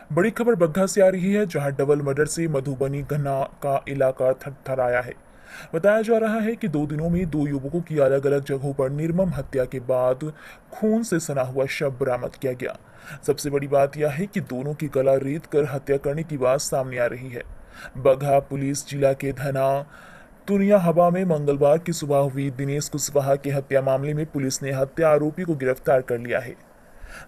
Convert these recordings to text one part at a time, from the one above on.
बड़ी खबर बग्घा से आ रही है, जहां डबल मर्डर से मधुबनी घना का इलाका थरथराया है। बताया जा रहा है कि 2 दिनों में 2 युवकों की अलग अलग जगहों पर निर्मम हत्या के बाद खून से सना हुआ शव बरामद किया गया। सबसे बड़ी बात यह है कि दोनों की गला रेत कर हत्या करने की बात सामने आ रही है। बगहा पुलिस जिला के धना तुनिया हवा में मंगलवार की सुबह हुई दिनेश कुशवाहा की हत्या मामले में पुलिस ने हत्या आरोपी को गिरफ्तार कर लिया है।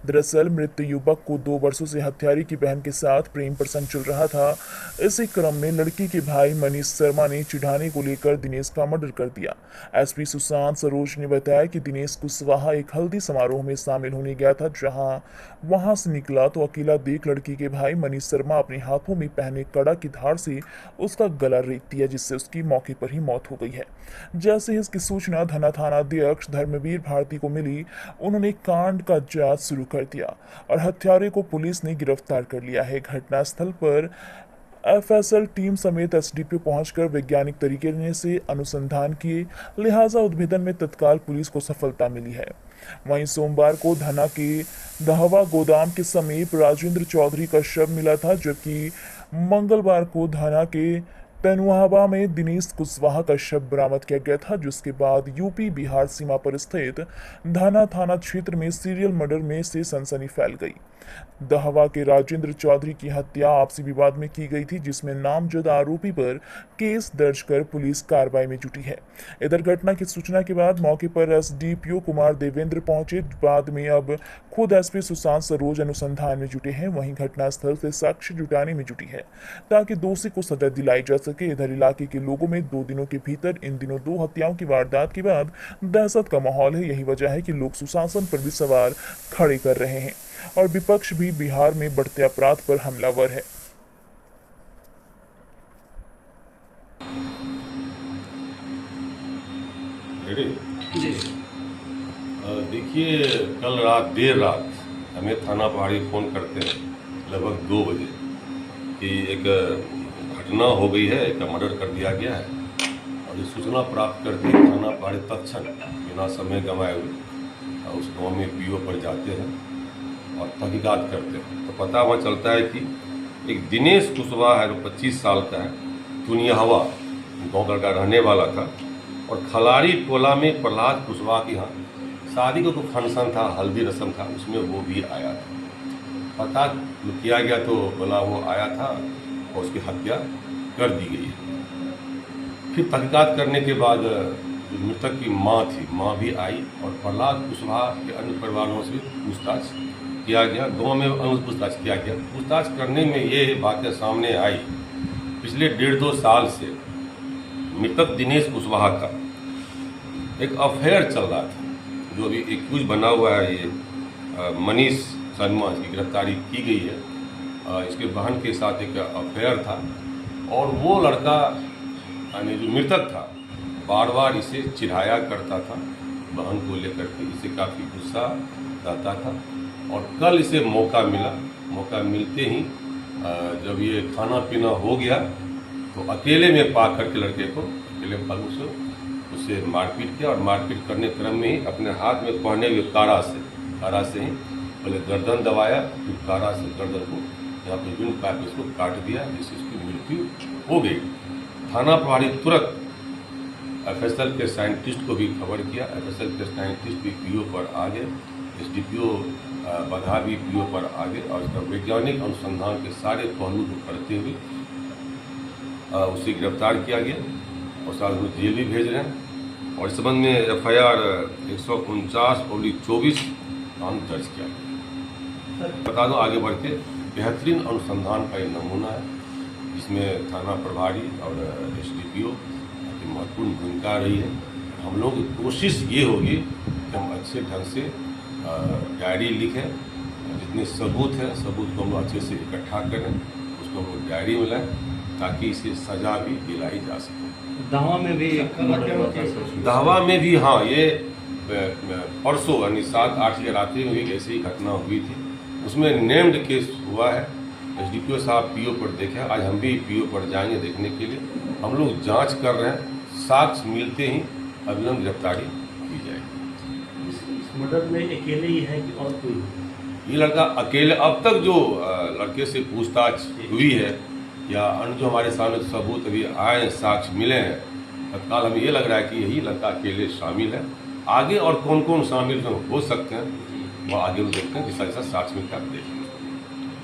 दरअसल मृत युवक को 2 वर्षों से हत्यारे की बहन के साथ प्रेम प्रसंग चल रहा था। इसी क्रम में लड़की के भाई मनीष शर्मा ने चिढ़ाने को लेकर दिनेश का मर्डर कर दिया। एसपी सुशांत सरोज ने बताया कि दिनेश कुशवाहा एक हल्दी समारोह में शामिल होने गया था, जहां वहां से निकला तो अकेला देख लड़की के भाई मनीष शर्मा अपने हाथों में पहने कड़ा की धार से उसका गला रेत दिया, जिससे उसकी मौके पर ही मौत हो गई है। जैसे ही इसकी सूचना धना थाना अध्यक्ष धर्मवीर भारती को मिली, उन्होंने कांड का जांच शुरू कर दिया और हत्यारे को पुलिस ने गिरफ्तार कर लिया है। घटनास्थल पर एफएसएल टीम समेत एसडीपीओ पहुंचकर वैज्ञानिक तरीके से अनुसंधान किए, लिहाजा उद्भेदन में तत्काल पुलिस को सफलता मिली है। वहीं सोमवार को धना के दहवा गोदाम के समीप राजेंद्र चौधरी का शव मिला था, जबकि मंगलवार को धना के तेनुआबा में दिनेश कुशवाहा का शव बरामद किया गया था, जिसके बाद यूपी बिहार सीमा पर स्थित धना थाना क्षेत्र में सीरियल मर्डर में से सनसनी फैल गई। दहवा के राजेंद्र चौधरी की हत्या आपसी विवाद में की गई थी, जिसमें नामजद आरोपी पर केस दर्ज कर पुलिस कार्रवाई में जुटी है। इधर घटना की सूचना के बाद मौके पर एसडीपीओ कुमार देवेंद्र पहुंचे। बाद में अब खुद एसपी सुशांत सरोज अनुसंधान में जुटे हैं। वहीं घटनास्थल से साक्ष्य जुटाने में जुटी है ताकि दोषी को सजा दिलाई जा सके। इधर इलाके के लोगों में 2 दिनों के भीतर इन दिनों 2 हत्याओं की वारदात के बाद दहशत का माहौल है। यही वजह है कि लोग सुशासन पर भी सवाल खड़े कर रहे हैं और विपक्ष भी बिहार में बढ़ते अपराध पर हमलावर है। जी। देखिए, कल देर रात हमें थाना पहाड़ी फ़ोन करते हैं लगभग 2 बजे कि एक घटना हो गई है, एक मर्डर कर दिया गया है। और ये सूचना प्राप्त करके थाना पहाड़ी तत्क्षण बिना समय गंवाए हुए उस गाँव में पीओ पर जाते हैं और तहकीकात करते हैं। तो पता वहाँ चलता है कि एक दिनेश कुशवाहा है जो 25 साल का है, तुनिया हवा गाँव का रहने वाला था और खलारी टोला में प्रहलाद कुशवाहा के यहाँ शादी का कोई फंक्शन था, हल्दी रस्म था, उसमें वो भी आया था। पता किया गया तो बोला वो आया था और उसकी हत्या कर दी गई है। फिर तहकीकात करने के बाद जो मृतक की माँ थी, माँ भी आई और प्रहलाद कुशवाहा के अन्य परिवारों से पूछताछ किया गया। गाँव में पूछताछ किया गया। पूछताछ करने में ये बातें सामने आई, पिछले 1.5-2 साल से मृतक दिनेश कुशवाहा का एक अफेयर चल रहा था। जो अभी एक्यूज बना हुआ है ये मनीष शर्मा, की गिरफ्तारी की गई है। इसके बहन के साथ एक अफेयर था और वो लड़का यानी जो मृतक था बार बार इसे चिढ़ाया करता था, बहन को लेकर के इसे काफ़ी गुस्सा रहता था। और कल इसे मौका मिला, मौका मिलते ही जब ये खाना पीना हो गया तो अकेले में पा करके लड़के को अकेले पलू से उसे मारपीट किया और मारपीट करने क्रम में ही अपने हाथ में पहने हुए कारा से ही पहले गर्दन दबाया, फिर कारा से गर्दन को यहाँ पे विंड पाइप इसको काट दिया, जिससे उसकी मृत्यु हो गई। थाना प्रभारी तुरंत एफएसएल के साइंटिस्ट को भी खबर किया। एफएसएल के साइंटिस्ट भी पीओ पर आ गए, एसडीपीओ बगहा भी पीओ पर आ गए और इसका वैज्ञानिक अनुसंधान के सारे पहलू को करते हुए उसे गिरफ्तार किया गया और साथ में जेल भी भेज रहे हैं। और इस संबंध में एफआईआर 149/24 नाम दर्ज किया गया। बता दो आगे बढ़ के बेहतरीन अनुसंधान का ये नमूना है, जिसमें थाना प्रभारी और एसडीपीओ की महत्वपूर्ण भूमिका रही है। हम लोगों की कोशिश ये होगी कि हम अच्छे ढंग से डायरी लिखें, जितने सबूत हैं सबूत को हम लोग अच्छे से इकट्ठा करें, उसको हम लोग डायरी में लाएँ ताकि इसे सजा भी दिलाई जा सके। दहवा में भी दहवा में भी हाँ, ये परसों यानी 7-8 की रात्रि में भी ऐसी ही घटना हुई थी। उसमें नेम्ड केस हुआ है। एसडीपीओ साहब पीओ पर देखे, आज हम भी पीओ पर जाएंगे देखने के लिए। हम लोग जांच कर रहे हैं, साक्ष्य मिलते ही अविलंब गिरफ्तारी की जाएगी। इस मर्डर में अकेले ही है कि और कोई? ये लड़का अकेले, अब तक जो लड़के से पूछताछ हुई है या अन्य जो हमारे सामने सबूत अभी आए, साक्ष्य मिले हैं, तत्काल हमें ये लग रहा है कि यही लड़का अकेले शामिल है। आगे और कौन कौन शामिल हो सकते हैं वो आगे देखते हैं, जैसा जैसा साक्ष्य मिलता है देखेंगे।